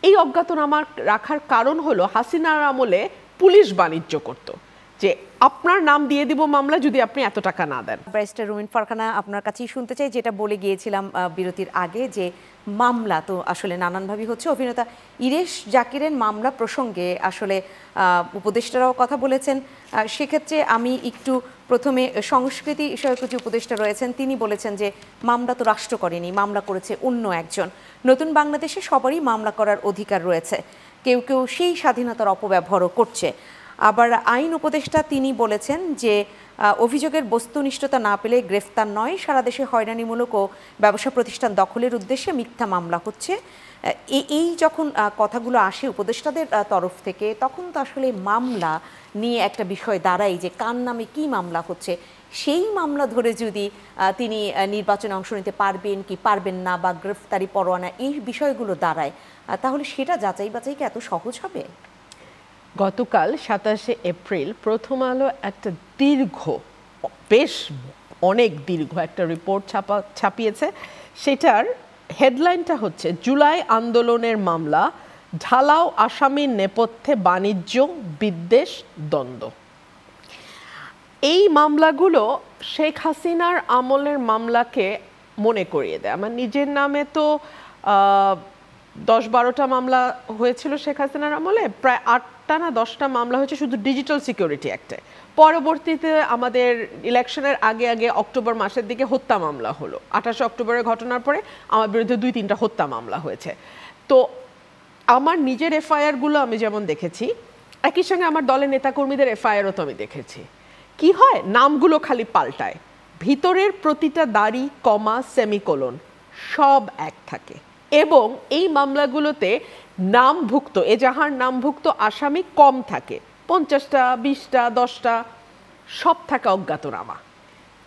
এই অজ্ঞাতনামা রাখার কারণ হলো হাসিনার আমলে পুলিশ বাণিজ্য করত, যে আপনার নাম দিয়ে দিব মামলা যদি আপনি এত টাকা না দেন। ব্যারিস্টার রুমিন ফারহানা, আপনার কাছেই শুনতে চাই, যেটা বলে গিয়েছিলাম বিরতির আগে, যে মামলা তো আসলে নানানভাবে হচ্ছে। অভিনেতা ইরেশ জাকিরের মামলা প্রসঙ্গে আসলে উপদেষ্টারাও কথা বলেছেন। সেক্ষেত্রে আমি একটু প্রথমে সংস্কৃতি বিষয়ক যে উপদেষ্টা রয়েছেন তিনি বলেছেন যে মামলা তো রাষ্ট্র করেনি, মামলা করেছে অন্য একজন। নতুন বাংলাদেশে সবারই মামলা করার অধিকার রয়েছে, কেউ কেউ সেই স্বাধীনতার অপব্যবহারও করছে। আবার আইন উপদেষ্টা তিনি বলেছেন যে অভিযোগের বস্তুনিষ্ঠতা না পেলে গ্রেফতার নয়, সারা দেশে হয়রানিমূলক ও ব্যবসা প্রতিষ্ঠান দখলের উদ্দেশ্যে মিথ্যা মামলা হচ্ছে। এই যখন কথাগুলো আসে উপদেষ্টাদের তরফ থেকে, তখন তো আসলে মামলা নিয়ে একটা বিষয় দাঁড়ায় যে কার নামে কি মামলা হচ্ছে। সেই মামলা ধরে যদি তিনি নির্বাচনে অংশ নিতে পারবেন কি পারবেন না, বা গ্রেফতারি পরোয়ানা, এই বিষয়গুলো দাঁড়ায়, তাহলে সেটা যাচাই বাছাই কি এত সহজ হবে? গতকাল 27শে এপ্রিল প্রথম আলো একটা দীর্ঘ, বেশ অনেক দীর্ঘ একটা রিপোর্ট ছাপিয়েছে। সেটার হেডলাইনটা হচ্ছে জুলাই আন্দোলনের মামলা, ঢালাও আসামির নেপথ্যে বাণিজ্য বিদ্বেষ দ্বন্দ্ব। এই মামলাগুলো শেখ হাসিনার আমলের মামলাকে মনে করিয়ে দেয়। আমার নিজের নামে তো 10-12টা মামলা হয়েছিল শেখ হাসিনার আমলে, প্রায় 8টা না 10টা মামলা হয়েছে শুধু ডিজিটাল সিকিউরিটি অ্যাক্টে। পরবর্তীতে আমাদের ইলেকশনের আগে আগে অক্টোবর মাসের দিকে হত্যা মামলা হলো। 28 অক্টোবরের ঘটনার পরে আমার বিরুদ্ধে 2-3টা হত্যা মামলা হয়েছে। তো আমার নিজের এফআইআরগুলো আমি যেমন দেখেছি, একই সঙ্গে আমার দলের নেতাকর্মীদের এফআইআরও তো আমি দেখেছি। কি হয়, নামগুলো খালি পাল্টায়, ভিতরের প্রতিটা দাড়ি, কমা, সেমিকোলন সব এক থাকে। এবং এই মামলাগুলোতে নামভুক্ত, এজাহার নামভুক্ত আসামি কম থাকে, 50টা, 20টা, 10টা, সব থাকে অজ্ঞাতনামা।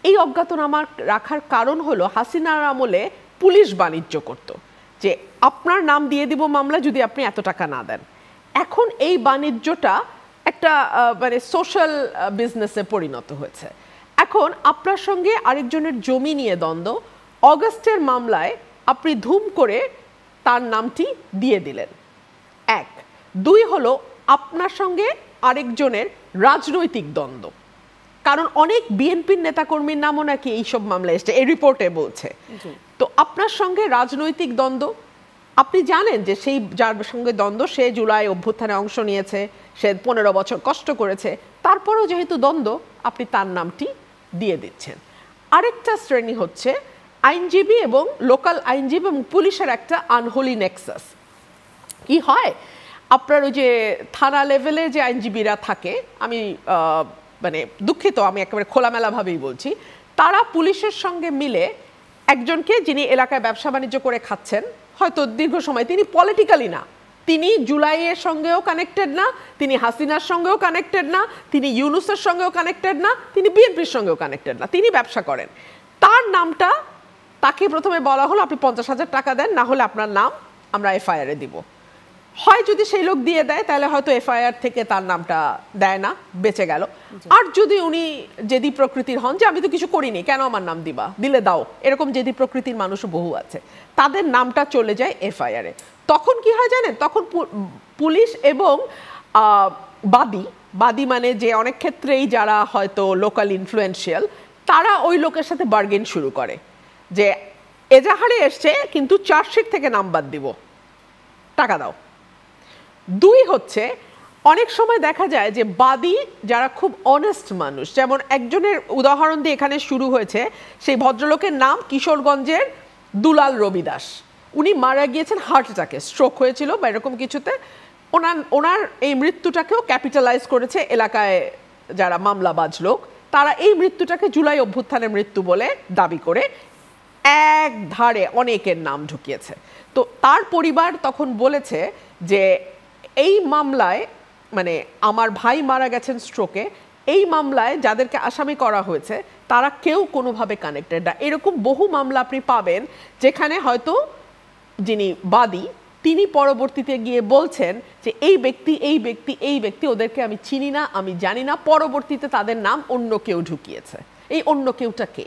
এই অজ্ঞাতনামা রাখার কারণ হলো হাসিনার আমলে পুলিশ বাণিজ্য করত, যে আপনার নাম দিয়ে দিব মামলা যদি আপনি এত টাকা না দেন। এখন এই বাণিজ্যটা একটা মানে সোশ্যাল বিজনেসে পরিণত হয়েছে। এখন আপনার সঙ্গে আরেকজনের জমি নিয়ে দ্বন্দ্ব, অগাস্টের মামলায় আপনি ধুম করে তার নামটি দিয়ে দিলেন। 1, 2 হলো আপনার সঙ্গে আরেকজনের রাজনৈতিক দ্বন্দ্ব, কারণ অনেক বিএনপির নেতাকর্মীর নামও নাকি এইসব মামলা এসছে, এই রিপোর্টে বলছে। তো আপনার সঙ্গে রাজনৈতিক দ্বন্দ্ব, আপনি জানেন যে সেই যার সঙ্গে দ্বন্দ্ব সে জুলাই অভ্যুত্থানে অংশ নিয়েছে, সে 15 বছর কষ্ট করেছে, তারপরেও যেহেতু দ্বন্দ্ব আপনি তার নামটি দিয়ে দিচ্ছেন। আরেকটা শ্রেণী হচ্ছে আইনজীবী এবং লোকাল আইনজীবী এবং পুলিশের একটা আনহোলি নেক্সাস। কি হয়, আপনার ওই যে থানা লেভেলে যে আইনজীবীরা থাকে, আমি মানে দুঃখিত, আমি একেবারে খোলামেলাভাবেই বলছি, তারা পুলিশের সঙ্গে মিলে একজনকে, যিনি এলাকায় ব্যবসা বাণিজ্য করে খাচ্ছেন হয়তো দীর্ঘ সময়, তিনি পলিটিক্যালি না, তিনি জুলাইয়ের সঙ্গেও কানেক্টেড না, তিনি হাসিনার সঙ্গেও কানেক্টেড না, তিনি ইউনূসের সঙ্গেও কানেক্টেড না, তিনি বিএনপির সঙ্গেও কানেক্টেড না, তিনি ব্যবসা করেন। তার নামটা, তাকে প্রথমে বলা হলো আপনি 50,000 টাকা দেন, না হলে আপনার নাম আমরা এফআইআরে দিব। হয় যদি সেই লোক দিয়ে দেয় তাহলে হয়তো এফআইআর থেকে তার নামটা দেয় না, বেঁচে গেল। আর যদি উনি জেদি প্রকৃতির হন, যে আমি তো কিছু করিনি, কেন আমার নাম দিবা, দিলে দাও, এরকম জেদি প্রকৃতির মানুষও বহু আছে, তাদের নামটা চলে যায় এফআইআরে। তখন কি হয় জানেন, তখন পুলিশ এবং বাদী মানে যে অনেক ক্ষেত্রেই যারা হয়তো লোকাল ইনফ্লুয়েন্সিয়াল, তারা ওই লোকের সাথে বার্গেন শুরু করে যে এজাহারে এসছে কিন্তু চার্জশিট থেকে নাম বাদ দিব, টাকা দাও। 2 হচ্ছে অনেক সময় দেখা যায় যে বাদী যারা খুব অনেস্ট মানুষ, যেমন একজনের উদাহরণ দিয়ে এখানে শুরু হয়েছে, সেই ভদ্রলোকের নাম কিশোরগঞ্জের দুলাল রবি দাস। উনি মারা গিয়েছেন হার্ট অ্যাটাকে, স্ট্রোক হয়েছিল বা এরকম কিছুতে। ওনার এই মৃত্যুটাকেও ক্যাপিটালাইজ করেছে এলাকায় যারা মামলাবাজ লোক, তারা এই মৃত্যুটাকে জুলাই অভ্যুত্থানের মৃত্যু বলে দাবি করে এক ধারে অনেকের নাম ঢুকিয়েছে। তো তার পরিবার তখন বলেছে যে এই মামলায়, মানে আমার ভাই মারা গেছেন স্ট্রোকে, এই মামলায় যাদেরকে আসামি করা হয়েছে তারা কেউ কোনোভাবে কানেক্টেড না। এরকম বহু মামলা আপনি পাবেন যেখানে হয়তো যিনি বাদী তিনি পরবর্তীতে গিয়ে বলছেন যে এই ব্যক্তি এই ব্যক্তি এই ব্যক্তি, ওদেরকে আমি চিনি না, আমি জানি না, পরবর্তীতে তাদের নাম অন্য কেউ ঢুকিয়েছে। এই অন্য কেউটা কে?